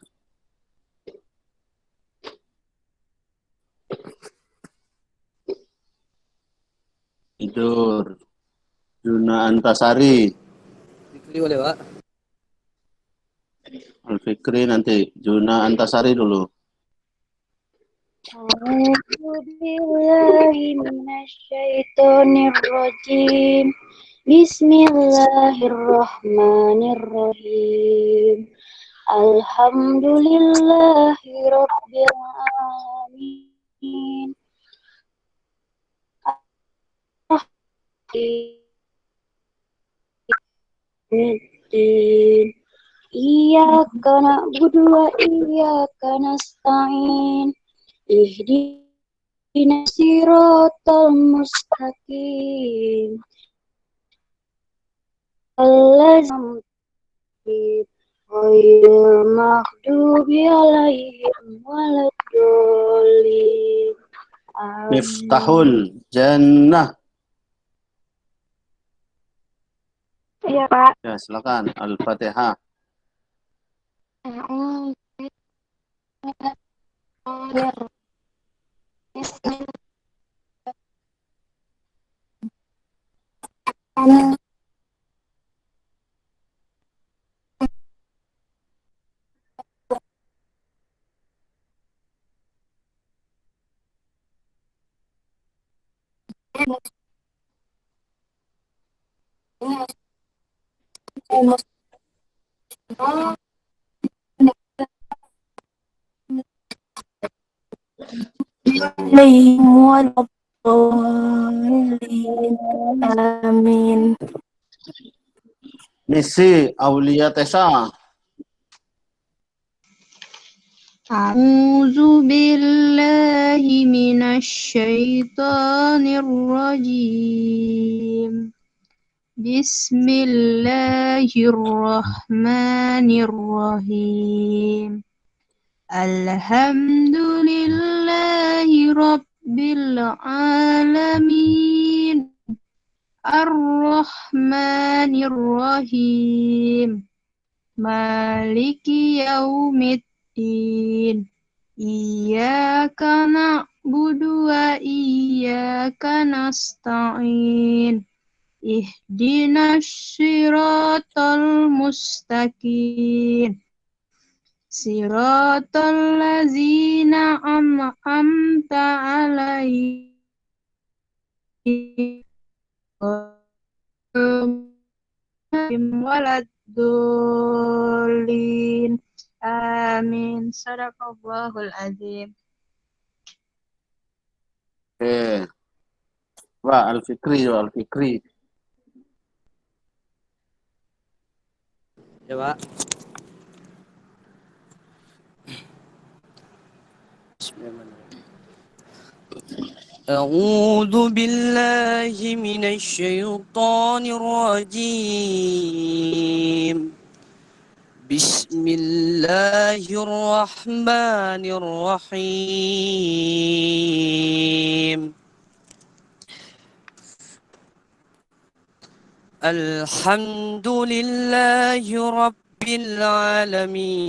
Tidur. Juna Antasari. Fikri boleh Pak? Al-Fikri nanti. Juna Antasari dulu. A'udzu billahi minasyaitonir rajim. Bismillahirrahmanirrahim. Alhamdulillahi rabbil alamin. Iyyaka na'budu wa iyyaka nasta'in. Ihdinas siratal mustaqim. Allazina ghairil maghdubi alaihim waladdallin. Miftahul Jannah. Iya, Pak. Ya, silakan. Al-Fatihah. عليهم ولا الضالين Amin. Misi Aulia Tessa. A'udzu billahi minasyaitonir rajim. Bismillahirrahmanirrahim. Alhamdulillahi rabbil alamin. Ar-Rahmanir-Rahim. Maliki yaumiddin. Iyyaka na'budu wa iyyaka nasta'in. Ihdinas siratal mustaqim. Siratal ladzina an'amta 'alaihim waladdallin. Amin. Sadaqallahul azim. Oke. Pak Al-Fikri. Ya, Pak. أعوذ بالله من الشيطان الرجيم. بسم الله الرحمن الرحيم. الحمد لله رب العالمين.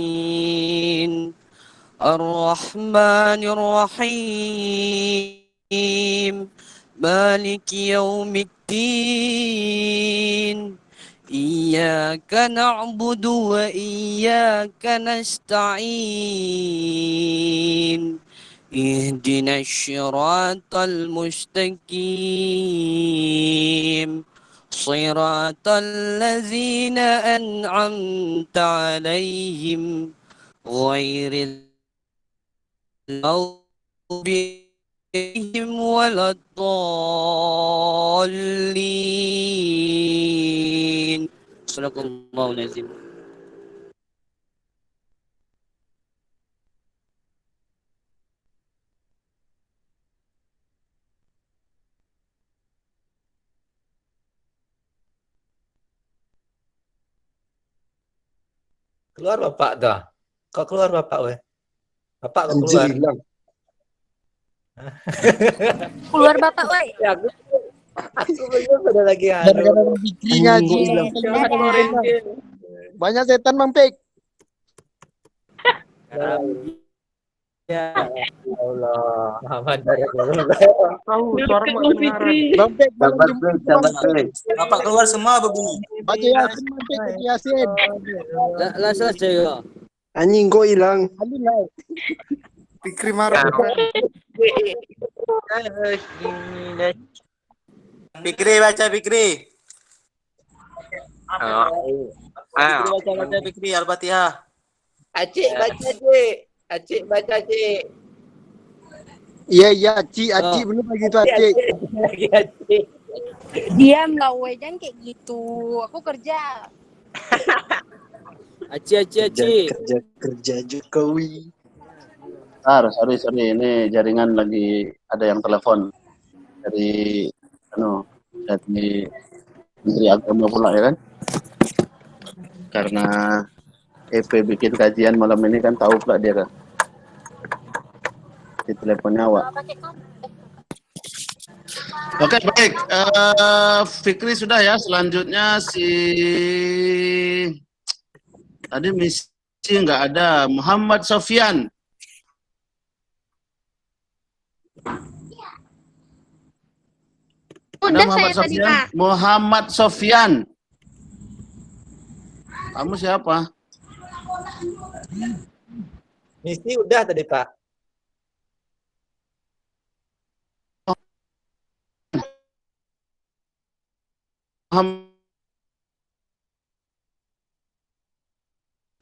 الرحمن الرحيم. مالك يوم الدين. إياك نعبد وإياك نستعين. اهدنا الصراط المستقيم. صراط الذين أنعمت عليهم غير المغضوب عليهم ولا الضالين. صدق الله العظيم. Keluar bapak dah. Kok keluar bapak weh? Bapak kok keluar? hilang. Keluar Bapak, woi. Ya, aku belum ada lagi anu. Gara-gara Fikri ngaji. Banyak setan Bang Pik. Ya Allah. Muhammad Rasulullah. Tahu suara mak kedengaran. Bang Pik, Sahabat Pik. Bapak keluar semua begini. baca Yasin Bang Pik, baca Yasin. Lah selesai ya. Anjing kok hilang. Alhamdulillah. Fikri marah. Fikri baca Fikri. Fikri baca Fikri Al-Fatihah. Acik baca Acik. Acik baca Acik. Iya, Aci belum lagi tu Aci. Lagi Acik. Diam lah, woi. Jangan kayak gitu. Aku kerja. Aci. Kerja Jokowi. Sorry, ini jaringan lagi ada yang telepon dari dari Menteri Agama pula ya kan? Karena EP bikin kajian malam ini kan tahu pula dia kan. Di teleponnya awak. Oke, baik. Fikri sudah ya. Selanjutnya tadi misi nggak ada. Muhammad Sofyan. Udah Muhammad saya tadi, Sofyan. Pak. Muhammad Sofyan. Kamu siapa? Misi udah tadi Pak.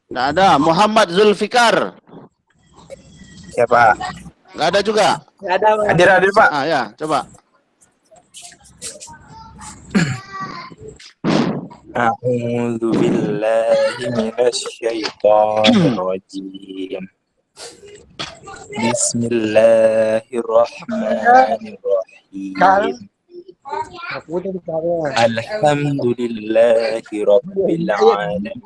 Nggak ada. Muhammad Zulfikar. Siapa? Nggak ada juga. Nggak ada. Hadir Pak. Ah ya, coba. A'udzu billahi minasyaitonir rajim. Bismillahirrahmanirrahim. Alhamdulillahi rabbil alamin.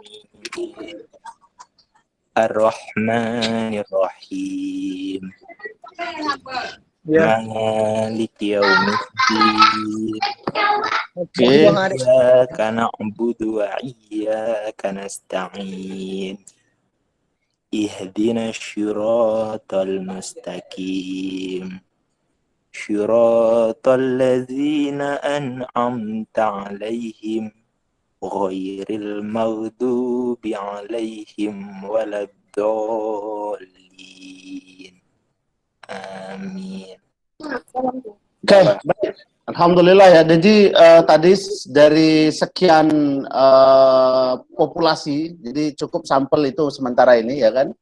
Ar-Rahmanir Rahim. Maliki yaumiddin. Iyyaka na'budu wa iyyaka nasta'in. Ihdinas siratal mustaqim. Siratal ladzina an'amta 'alaihim ghairil maghdubi 'alaihim waladdallin. Amin. Oke, baik. Alhamdulillah ya. Jadi tadi dari sekian populasi, jadi cukup sampel itu sementara ini ya kan.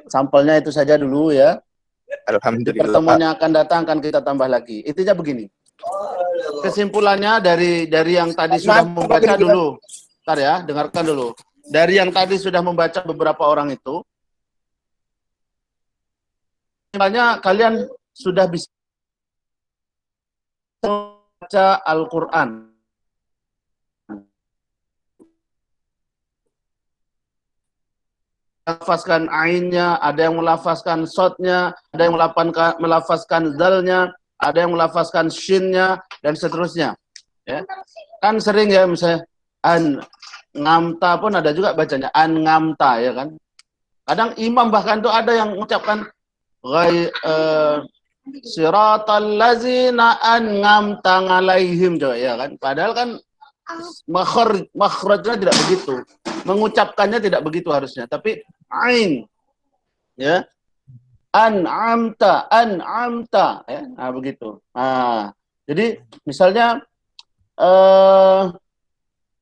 Sampelnya itu saja dulu ya. Di Alhamdulillah. pertemuan yang akan datang akan kita tambah lagi. Intinya begini. Kesimpulannya dari yang tadi sudah membaca dulu. Bentar ya, dengarkan dulu. Dari yang tadi sudah membaca beberapa orang itu, sebenarnya kalian sudah bisa membaca Al-Quran. Melafazkan ainnya, ada yang melafazkan sodnya, ada yang melafazkan dalnya, ada yang melafazkan shinnya, dan seterusnya. Ya. Kan sering ya misalnya an ngamta pun ada juga bacanya an ngamta ya kan. Kadang imam bahkan tuh ada yang mengucapkan siratal ladzina an'amta 'alaihim ya kan. Padahal kan makhrajnya tidak begitu. Mengucapkannya tidak begitu harusnya, tapi ain ya. An'amta ya. Nah, begitu. Nah, jadi misalnya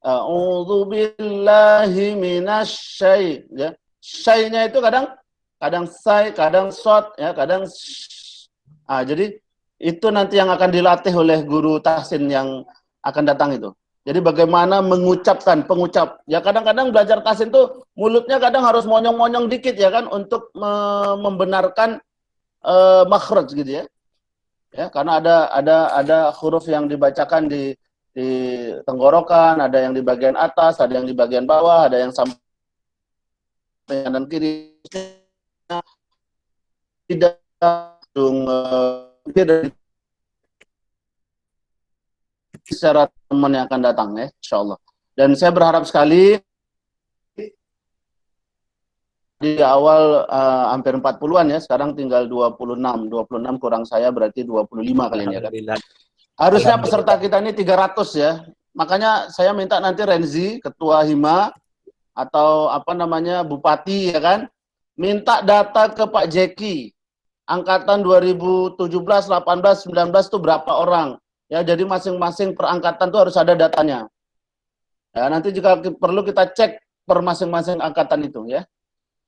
a'udzu billahi minasy ya. Syai-nya itu kadang sai, kadang shot ya, kadang jadi itu nanti yang akan dilatih oleh guru tahsin yang akan datang itu. Jadi bagaimana mengucapkan pengucap. Ya kadang-kadang belajar tahsin tuh mulutnya kadang harus monyong-monyong dikit ya kan untuk membenarkan makhraj gitu ya. Ya, karena ada huruf yang dibacakan di tenggorokan, ada yang di bagian atas, ada yang di bagian bawah, ada yang sampai kanan kiri. Tidak secara teman yang akan datang ya, insyaallah. Dan saya berharap sekali di awal hampir 40-an ya, sekarang tinggal 26 kurang saya berarti 25 kalian ya kan. Harusnya peserta kita ini 300 ya. Makanya saya minta nanti Renzi, ketua Hima atau apa namanya Bupati ya kan, minta data ke Pak Jeki. Angkatan 2017, 18, 19 itu berapa orang? Ya, jadi masing-masing perangkatan itu harus ada datanya. Ya, nanti jika perlu kita cek per masing-masing angkatan itu ya.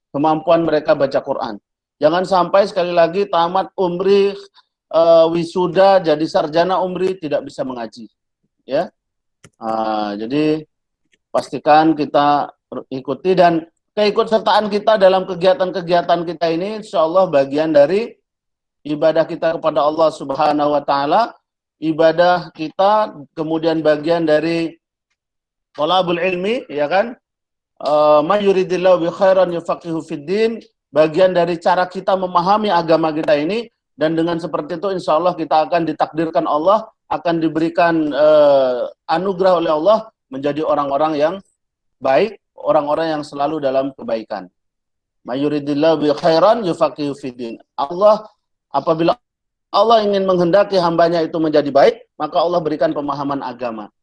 Kemampuan mereka baca Quran. Jangan sampai sekali lagi tamat umri, wisuda, jadi sarjana umri tidak bisa mengaji. Ya. Jadi pastikan kita ikuti dan keikutsertaan kita dalam kegiatan-kegiatan kita ini insyaallah bagian dari ibadah kita kepada Allah Subhanahu wa taala, ibadah kita kemudian bagian dari thalabul ilmi ya kan. May yuridillahu bi khairan yufaqihu fiddin, bagian dari cara kita memahami agama kita ini, dan dengan seperti itu insyaallah kita akan ditakdirkan Allah, akan diberikan anugerah oleh Allah menjadi orang-orang yang baik, orang-orang yang selalu dalam kebaikan. May yuridillahu bi khairan yufaqihu fiddin. Allah, apabila Allah ingin menghendaki hambanya itu menjadi baik, maka Allah berikan pemahaman agama.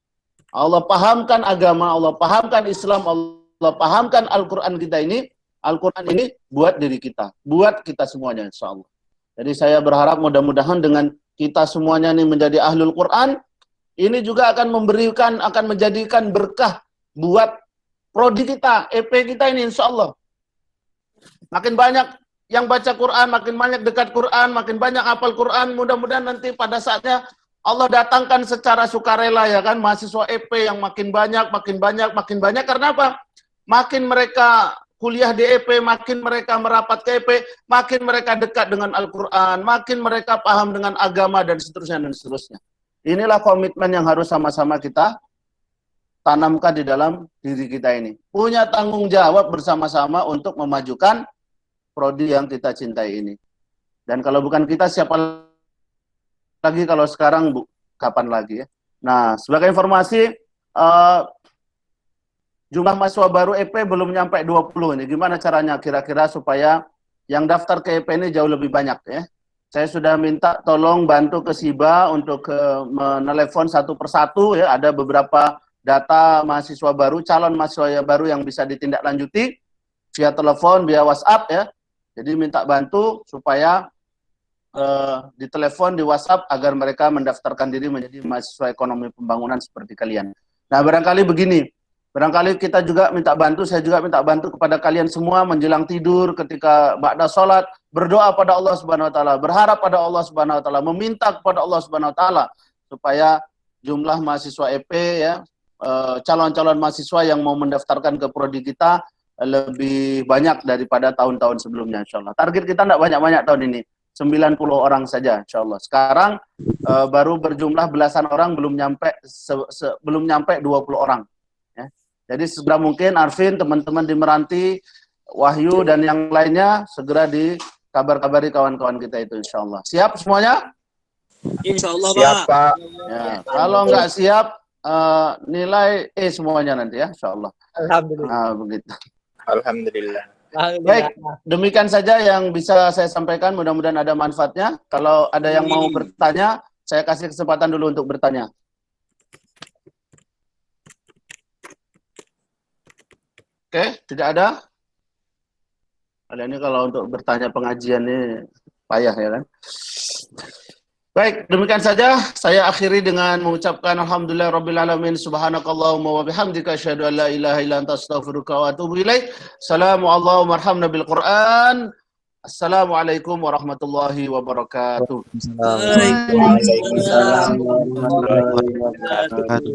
Allah pahamkan agama, Allah pahamkan Islam, Allah pahamkan Al-Quran kita ini. Al-Quran ini buat diri kita, buat kita semuanya insyaallah. Jadi saya berharap mudah-mudahan dengan kita semuanya ini menjadi ahlul Quran, ini juga akan menjadikan berkah buat prodi kita, EP kita ini insyaallah. Makin banyak yang baca Quran, makin banyak dekat Quran, makin banyak hafal Quran, mudah-mudahan nanti pada saatnya Allah datangkan secara sukarela ya kan mahasiswa EP yang makin banyak. Karena apa? Makin mereka kuliah di EP, makin mereka merapat ke EP, makin mereka dekat dengan Al-Quran, makin mereka paham dengan agama dan seterusnya. Inilah komitmen yang harus sama-sama kita tanamkan di dalam diri kita ini. Punya tanggung jawab bersama-sama untuk memajukan prodi yang kita cintai ini. Dan kalau bukan kita, siapa lagi kalau sekarang, Bu? Kapan lagi ya? Nah, sebagai informasi, jumlah mahasiswa baru EP belum nyampe 20 ini. Gimana caranya kira-kira supaya yang daftar ke EP ini jauh lebih banyak ya? Saya sudah minta tolong bantu ke SIBA untuk menelepon satu persatu ya, ada beberapa data mahasiswa baru, calon mahasiswa baru yang bisa ditindaklanjuti via telepon, via WhatsApp ya. Jadi minta bantu supaya ditelepon, di WhatsApp agar mereka mendaftarkan diri menjadi mahasiswa ekonomi pembangunan seperti kalian. Nah, barangkali begini, barangkali kita juga minta bantu, saya juga minta bantu kepada kalian semua menjelang tidur ketika ba'da sholat, berdoa pada Allah Subhanahu wa taala, berharap pada Allah Subhanahu wa taala, meminta kepada Allah Subhanahu wa taala supaya jumlah mahasiswa EP ya, calon-calon mahasiswa yang mau mendaftarkan ke prodi kita lebih banyak daripada tahun-tahun sebelumnya insyaallah. Target kita tidak banyak-banyak tahun ini, 90 orang saja insyaallah. Sekarang baru berjumlah belasan orang, belum nyampe 20 orang. Ya. Jadi segera mungkin Arvin, teman-teman di Meranti, Wahyu dan yang lainnya segera dikabar-kabari kawan-kawan kita itu insyaallah. Siap semuanya? Insyaallah, Siap, Pak. Ya, kalau nggak siap nilai E semuanya nanti ya insyaallah. Alhamdulillah. Nah, begitu. Alhamdulillah. Baik, demikian saja yang bisa saya sampaikan, mudah-mudahan ada manfaatnya. Kalau ada yang mau bertanya, saya kasih kesempatan dulu untuk bertanya. Oke, tidak ada? Kalian ini kalau untuk bertanya pengajian ini payah ya kan? Baik, demikian saja saya akhiri dengan mengucapkan alhamdulillah rabbil alamin, subhanakallahumma wa bihamdika asyhadu an la ilaha illa anta astaghfiruka wa atubu ilaik. Assalamualaikum warahmatullahi wabarakatuh. Assalamualaikum warahmatullahi wabarakatuh. Waalaikumsalam warahmatullahi wabarakatuh.